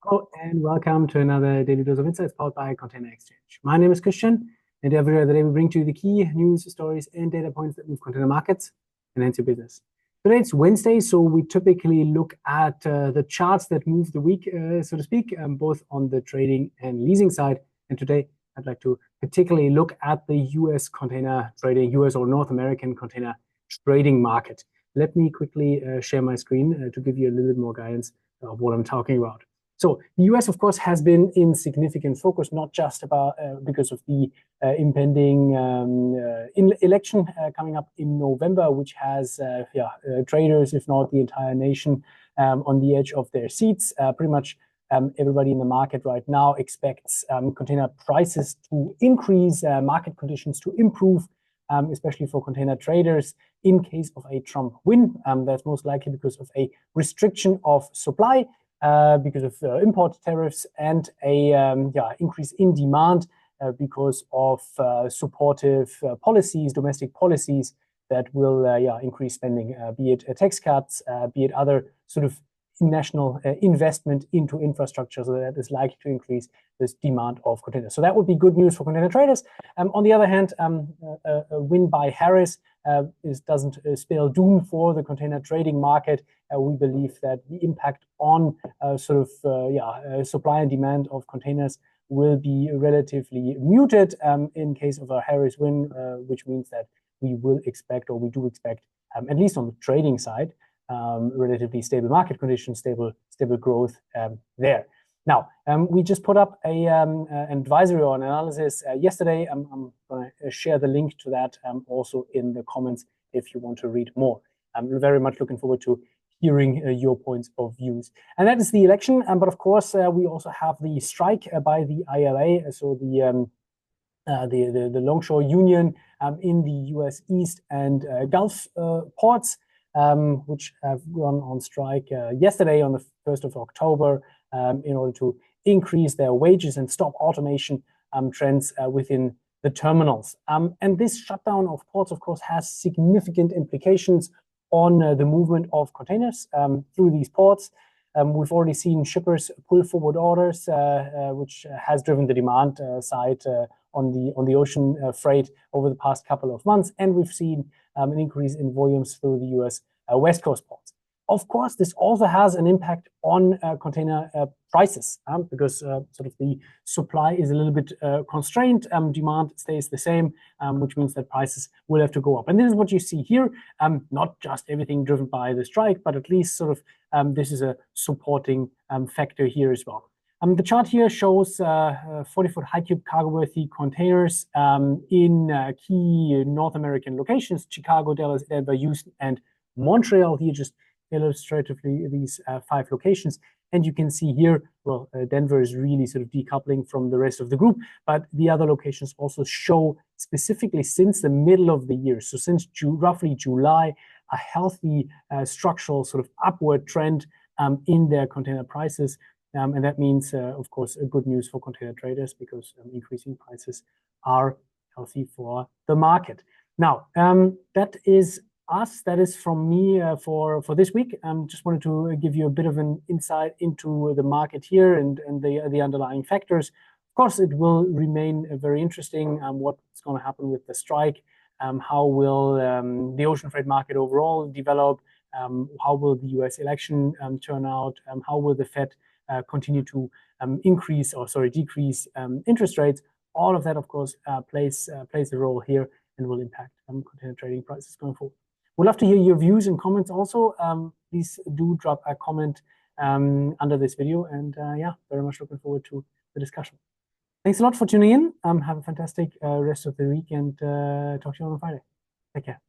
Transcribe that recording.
Hello and welcome to another Daily Dose of Insights powered by Container Exchange. My name is Christian, and every other day we bring to you the key news, stories, and data points that move container markets and hence your business. Today it's Wednesday, so we typically look at the charts that move the week, so to speak, both on the trading and leasing side. And today I'd like to particularly look at the US container trading, US or North American container trading market. Let me quickly share my screen to give you a little bit more guidance of what I'm talking about. So the US, of course, has been in significant focus, not just about because of the impending election coming up in November, which has traders, if not the entire nation, on the edge of their seats. Pretty much everybody in the market right now expects container prices to increase, market conditions to improve, especially for container traders in case of a Trump win. That's most likely because of a restriction of supply, because of import tariffs and a increase in demand because of supportive policies, domestic policies that will increase spending, be it tax cuts, be it other sort of national investment into infrastructure. So that is likely to increase this demand of containers. So that would be good news for container traders. On the other hand, a win by Harris doesn't spell doom for the container trading market. We believe that the impact on supply and demand of containers will be relatively muted in case of a Harris win, which means that we will expect, or we do expect, at least on the trading side, relatively stable market conditions, stable growth there. Now, we just put up an advisory or an analysis yesterday. I'm going to share the link to that also in the comments if you want to read more. I'm very much looking forward to hearing your points of views. And that is the election. But of course, we also have the strike by the ILA, so the Longshore Union in the U.S. East and Gulf ports, which have gone on strike yesterday on the 1st of October in order to increase their wages and stop automation trends within the terminals. And this shutdown of ports, of course, has significant implications on the movement of containers through these ports. We've already seen shippers pull forward orders, which has driven the demand side on the ocean freight over the past couple of months. And we've seen an increase in volumes through the US West Coast ports. Of course, this also has an impact on container prices because sort of the supply is a little bit constrained. Demand stays the same, which means that prices will have to go up. And this is what you see here, not just everything driven by the strike, but at least sort of this is a supporting factor here as well. The chart here shows 40-foot high cube cargo-worthy containers in key North American locations: Chicago, Dallas, Denver, Houston, and Montreal. Here just illustratively these 5 locations. And you can see here, well, Denver is really sort of decoupling from the rest of the group, but the other locations also show specifically since the middle of the year, so since roughly July, a healthy structural sort of upward trend in their container prices. And that means, of course, good news for container traders because increasing prices are healthy for the market. Now, that is us. That is from me for this week. Just wanted to give you a bit of an insight into the market here and the underlying factors. Of course, it will remain very interesting what's going to happen with the strike. How will the ocean freight market overall develop? How will the US election turn out? How will the Fed continue to decrease interest rates? All of that, of course, plays a role here and will impact container trading prices going forward. We'd love to hear your views and comments also. Please do drop a comment under this video. And very much looking forward to the discussion. Thanks a lot for tuning in. Have a fantastic rest of the week and talk to you on Friday. Take care.